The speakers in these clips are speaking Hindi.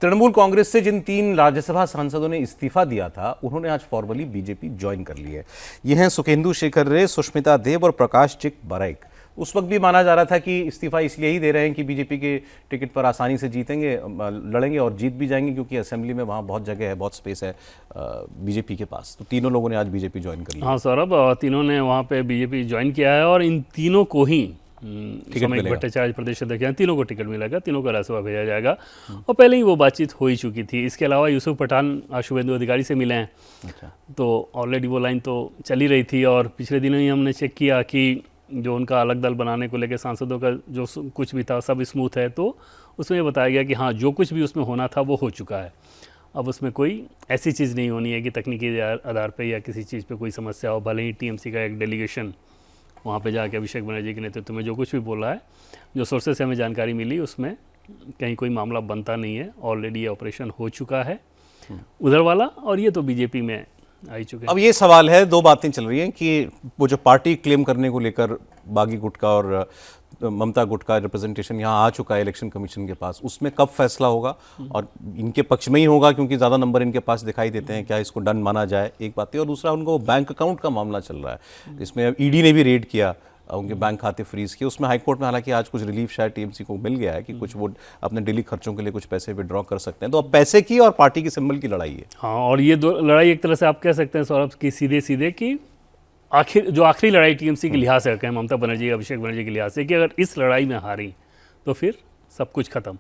तृणमूल कांग्रेस से जिन 3 राज्यसभा सांसदों ने इस्तीफा दिया था, उन्होंने आज फॉर्मली बीजेपी ज्वाइन कर ली है। ये हैं सुखेंदु शेखर रे, सुष्मिता देव और प्रकाश चिक बरैक। उस वक्त भी माना जा रहा था कि इस्तीफा इसलिए ही दे रहे हैं कि बीजेपी के टिकट पर आसानी से जीतेंगे, लड़ेंगे और जीत भी जाएंगे, क्योंकि असेंबली में वहाँ बहुत जगह है, बहुत स्पेस है बीजेपी के पास। तो तीनों लोगों ने आज बीजेपी ज्वाइन कर लिया। हाँ सौरभ, तीनों ने वहाँ पे बीजेपी ज्वाइन किया है और इन तीनों को ही सामयिक भट्टाचार्य प्रदेश अध्यक्ष हैं, तीनों को टिकट मिलेगा, तीनों को राज्यसभा भेजा जाएगा। और पहले ही वो बातचीत हो ही चुकी थी। इसके अलावा यूसुफ पठान शुभेंदु अधिकारी से मिले हैं। अच्छा। तो ऑलरेडी वो लाइन तो चल ही रही थी और पिछले दिनों ही हमने चेक किया कि जो उनका अलग दल बनाने को लेकर सांसदों का जो कुछ भी था सब स्मूथ है। तो उसमें ये बताया गया कि हाँ, जो कुछ भी उसमें होना था वो हो चुका है। अब उसमें कोई ऐसी चीज़ नहीं होनी है कि तकनीकी आधार पर या किसी चीज़ पर कोई समस्या हो। भले ही टीएमसी का एक डेलीगेशन वहाँ पे जाके अभिषेक बनर्जी के नेतृत्व में जो कुछ भी बोला है, जो सोर्सेस से हमें जानकारी मिली, उसमें कहीं कोई मामला बनता नहीं है। ऑलरेडी ये ऑपरेशन हो चुका है उधर वाला, और ये तो बीजेपी में आ ही चुके हैं। अब ये सवाल है, 2 बातें चल रही हैं कि वो जो पार्टी क्लेम करने को लेकर बागी गुट का और ममता गुट का रिप्रेजेंटेशन यहाँ आ चुका है इलेक्शन कमीशन के पास, उसमें कब फैसला होगा और इनके पक्ष में ही होगा क्योंकि ज़्यादा नंबर इनके पास दिखाई देते हैं, क्या इसको डन माना जाए, एक बात है। और दूसरा, उनको बैंक अकाउंट का मामला चल रहा है, इसमें ईडी ने भी रेड किया, उनके बैंक खाते फ्रीज किए। उसमें हाईकोर्ट में हालांकि आज कुछ रिलीफ शायद टीएमसी को मिल गया है कि कुछ वो अपने डेली खर्चों के लिए कुछ पैसे विड्रॉ कर सकते हैं। तो अब पैसे की और पार्टी की सिंबल की लड़ाई है। हाँ, और ये दो लड़ाई एक तरह से आप कह सकते हैं सौरभ की सीधे सीधे कि आखिरी लड़ाई टीएमसी के लिहाज से कहें, ममता बनर्जी अभिषेक बनर्जी के लिहाज से, कि अगर इस लड़ाई में हारी तो फिर सब कुछ खत्म।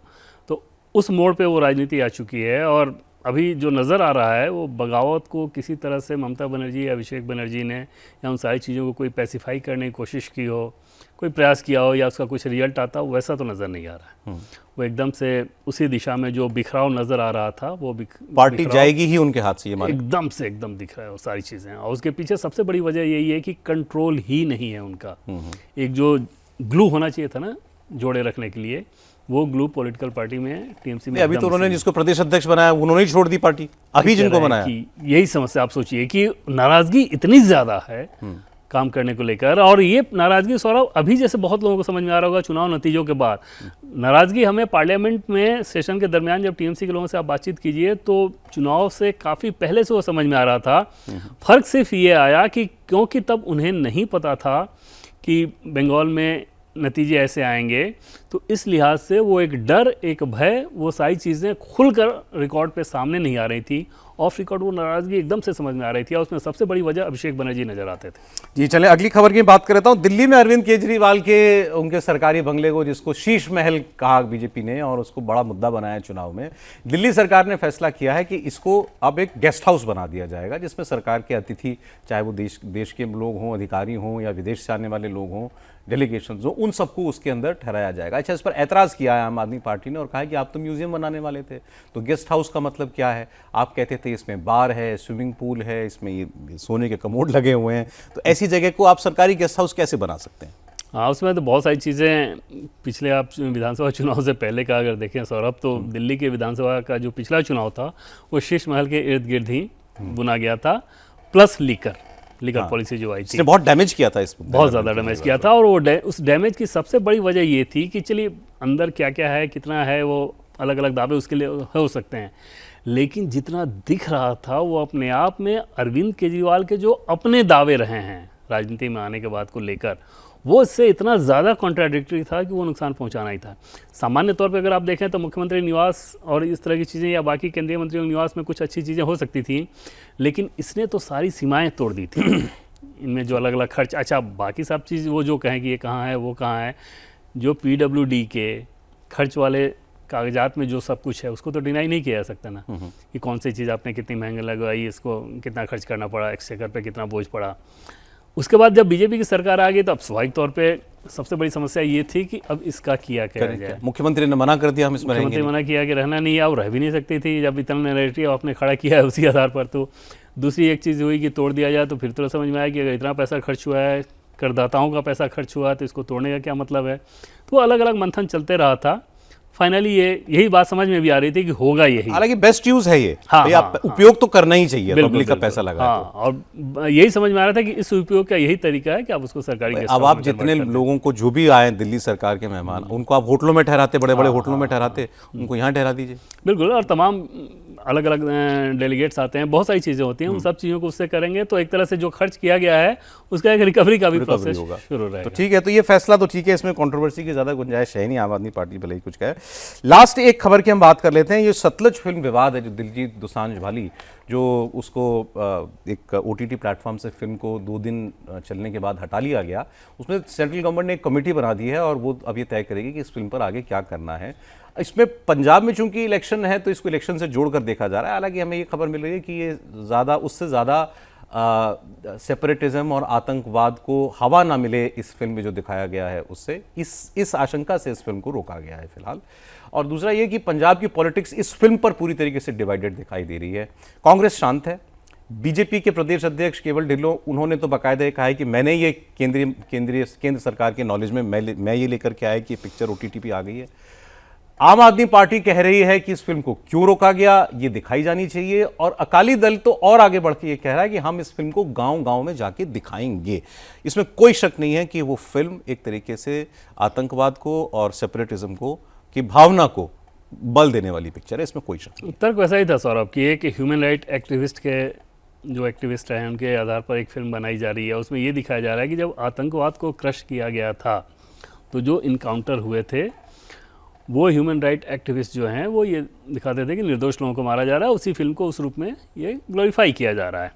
तो उस मोड़ पे वो राजनीति आ चुकी है और अभी जो नज़र आ रहा है वो बगावत को किसी तरह से ममता बनर्जी या अभिषेक बनर्जी ने या उन सारी चीज़ों को कोई पैसिफाई करने की कोशिश की हो, कोई प्रयास किया हो या उसका कुछ रिजल्ट आता हो, वैसा तो नज़र नहीं आ रहा है। वो एकदम से उसी दिशा में जो बिखराव नज़र आ रहा था, वो पार्टी जाएगी ही उनके हाथ से, ये एकदम दिख रहा है वो सारी चीज़ें। और उसके पीछे सबसे बड़ी वजह यही है कि कंट्रोल ही नहीं है उनका। एक जो ग्लू होना चाहिए था ना जोड़े रखने के लिए, वो ग्लू पॉलिटिकल पार्टी में टीएमसी में अभी तो उन्होंने जिसको प्रदेश अध्यक्ष बनाया उन्होंने ही छोड़ दी पार्टी, अभी जिनको बनाया। यही समस्या आप सोचिए कि नाराजगी इतनी ज्यादा है काम करने को लेकर, और ये नाराजगी सौरभ अभी जैसे बहुत लोगों को समझ में आ रहा होगा चुनाव नतीजों के बाद, नाराजगी हमें पार्लियामेंट में सेशन के दरमियान जब टीएमसी के लोगों से आप बातचीत कीजिए तो चुनाव से काफ़ी पहले से वो समझ में आ रहा था। फर्क सिर्फ ये आया कि क्योंकि तब उन्हें नहीं पता था कि बंगाल में नतीजे ऐसे आएंगे, तो इस लिहाज से वो एक डर, एक भय, वो सारी चीज़ें खुलकर रिकॉर्ड पे सामने नहीं आ रही थी। ऑफ रिकॉर्ड वो नाराजगी एकदम से समझ में आ रही थी और उसमें सबसे बड़ी वजह अभिषेक बनर्जी नजर आते थे। जी चले अगली खबर की बात करता हूँ। दिल्ली में अरविंद केजरीवाल के उनके सरकारी बंगले को, जिसको शीश महल कहा बीजेपी ने और उसको बड़ा मुद्दा बनाया चुनाव में, दिल्ली सरकार ने फैसला किया है कि इसको अब एक गेस्ट हाउस बना दिया जाएगा, जिसमें सरकार के अतिथि, चाहे वो देश के लोग हों, अधिकारी हों या विदेश से आने वाले लोग हों, डेलीगेशन हो, उन सबको उसके अंदर ठहराया जाएगा। अच्छा, इस पर ऐतराज़ किया है आम आदमी पार्टी ने और कहा है कि आप तो म्यूजियम बनाने वाले थे, तो गेस्ट हाउस का मतलब क्या है? आप कहते थे इसमें बार है, स्विमिंग पूल है, इसमें ये सोने के कमोड लगे हुए हैं, तो ऐसी जगह को आप सरकारी गेस्ट हाउस कैसे बना सकते हैं? हाँ, उसमें तो बहुत सारी चीज़ें पिछले आप विधानसभा चुनाव से पहले का अगर देखें सौरभ, तो दिल्ली के विधानसभा का जो पिछला चुनाव था वो शीश महल के इर्द गिर्द ही बुना गया था, प्लस लीकर पॉलिसी जो आई थी, बहुत डैमेज किया था, इसमें बहुत ज़्यादा डैमेज किया था। और वो उस डैमेज की सबसे बड़ी वजह ये थी कि चलिए अंदर क्या क्या है, कितना है, वो अलग अलग दावे उसके लिए हो सकते हैं, लेकिन जितना दिख रहा था वो अपने आप में अरविंद केजरीवाल के जो अपने दावे रहे हैं राजनीति में आने के बाद को लेकर, वो इससे इतना ज़्यादा कॉन्ट्राडिक्टरी था कि वो नुकसान पहुंचाना ही था। सामान्य तौर पे अगर आप देखें तो मुख्यमंत्री निवास और इस तरह की चीज़ें या बाकी केंद्रीय मंत्रियों के निवास में कुछ अच्छी चीज़ें हो सकती थी, लेकिन इसने तो सारी सीमाएं तोड़ दी थी। इनमें जो अलग अलग खर्च, अच्छा बाकी सब चीज़ वो जो कहें कि ये कहाँ है वो कहाँ है, जो PWD के खर्च वाले कागजात में जो सब कुछ है उसको तो डिनाई नहीं किया जा सकता ना, कि कौन सी चीज़ आपने कितनी महंगी लगवाई, इसको कितना खर्च करना पड़ा, एक्सचेकर पे कितना बोझ पड़ा। उसके बाद जब बीजेपी की सरकार आ गई तो अब स्वाभाविक तौर पे सबसे बड़ी समस्या ये थी कि अब इसका क्या जाए। मुख्यमंत्री ने मना कर दिया, हम इसमें रहेंगे। मुख्यमंत्री मना किया कि रहना नहीं है, और रह भी नहीं सकती थी जब इतना नैरेटिव आपने खड़ा किया है उसी आधार पर। तो दूसरी एक चीज़ हुई कि तोड़ दिया जाए, तो फिर तो समझ में आया कि अगर इतना पैसा खर्च हुआ है, करदाताओं का पैसा खर्च हुआ, तो इसको तोड़ने का क्या मतलब है। तो अलग अलग मंथन चलते रहा था। फाइनली यही बात समझ में भी आ रही थी कि होगा यही। हालांकि बेस्ट यूज है ये, हाँ, भाई हाँ, आप उपयोग तो करना ही चाहिए, बिल्कुल, पब्लिक का बिल्कुल, पैसा लगा हाँ, और यही समझ में आ रहा था कि इस उपयोग का यही तरीका है कि आप उसको सरकारी गेस्ट अब हाउस आप में जितने convert कर दें। लोगों को जो भी आए दिल्ली सरकार के मेहमान, उनको आप होटलों में ठहराते, बड़े बड़े होटलों में ठहराते, उनको यहाँ ठहरा दीजिए। बिल्कुल, और तमाम अलग अलग डेलीगेट्स आते हैं, बहुत सारी चीज़ें होती हैं, उन सब चीज़ों को उससे करेंगे तो एक तरह से जो खर्च किया गया है उसका एक रिकवरी का भी प्रोसेस होगा। शुरू तो रहेगा। ठीक है, तो ये फैसला तो ठीक है, इसमें कंट्रोवर्सी की ज़्यादा गुंजाइश है नहीं, आम आदमी पार्टी भले ही कुछ कहे। लास्ट एक खबर की हम बात कर लेते हैं, ये सतलुज फिल्म विवाद है, जो दिलजीत दोसांझ भाली जो उसको एक OTT प्लेटफॉर्म से फिल्म को 2 दिन चलने के बाद हटा लिया गया, उसमें सेंट्रल गवर्नमेंट ने एक कमेटी बना दी है और वो अब ये तय करेगी कि इस फिल्म पर आगे क्या करना है। इसमें पंजाब में चूंकि इलेक्शन है तो इसको इलेक्शन से जोड़कर देखा जा रहा है। हालांकि हमें ये खबर मिल रही है कि ये ज़्यादा, उससे ज़्यादा सेपरेटिज्म और आतंकवाद को हवा ना मिले इस फिल्म में जो दिखाया गया है, उससे इस आशंका से इस फिल्म को रोका गया है फिलहाल। और दूसरा ये कि पंजाब की पॉलिटिक्स इस फिल्म पर पूरी तरीके से डिवाइडेड दिखाई दे रही है। कांग्रेस शांत है, बीजेपी के प्रदेश अध्यक्ष केवल ढिल्लों, उन्होंने तो बाकायदा ये कहा है कि मैंने ये केंद्र सरकार के नॉलेज में मैं ये लेकर के आया कि ये पिक्चर OTT पे आ गई है। आम आदमी पार्टी कह रही है कि इस फिल्म को क्यों रोका गया, ये दिखाई जानी चाहिए, और अकाली दल तो और आगे बढ़ के ये कह रहा है कि हम इस फिल्म को गांव-गांव में जाके दिखाएंगे। इसमें कोई शक नहीं है कि वो फिल्म एक तरीके से आतंकवाद को और सेपरेटिज्म को की भावना को बल देने वाली पिक्चर है, इसमें कोई शक नहीं। तर्क वैसा ही था सौरभ कि एक ह्यूमन राइट एक्टिविस्ट के जो एक्टिविस्ट हैं उनके आधार पर एक फिल्म बनाई जा रही है, उसमें ये दिखाया जा रहा है कि जब आतंकवाद को क्रश किया गया था तो जो इनकाउंटर हुए थे वो ह्यूमन राइट एक्टिविस्ट जो हैं वो ये दिखाते थे कि निर्दोष लोगों को मारा जा रहा है, उसी फिल्म को उस रूप में ये ग्लोरीफाई किया जा रहा है।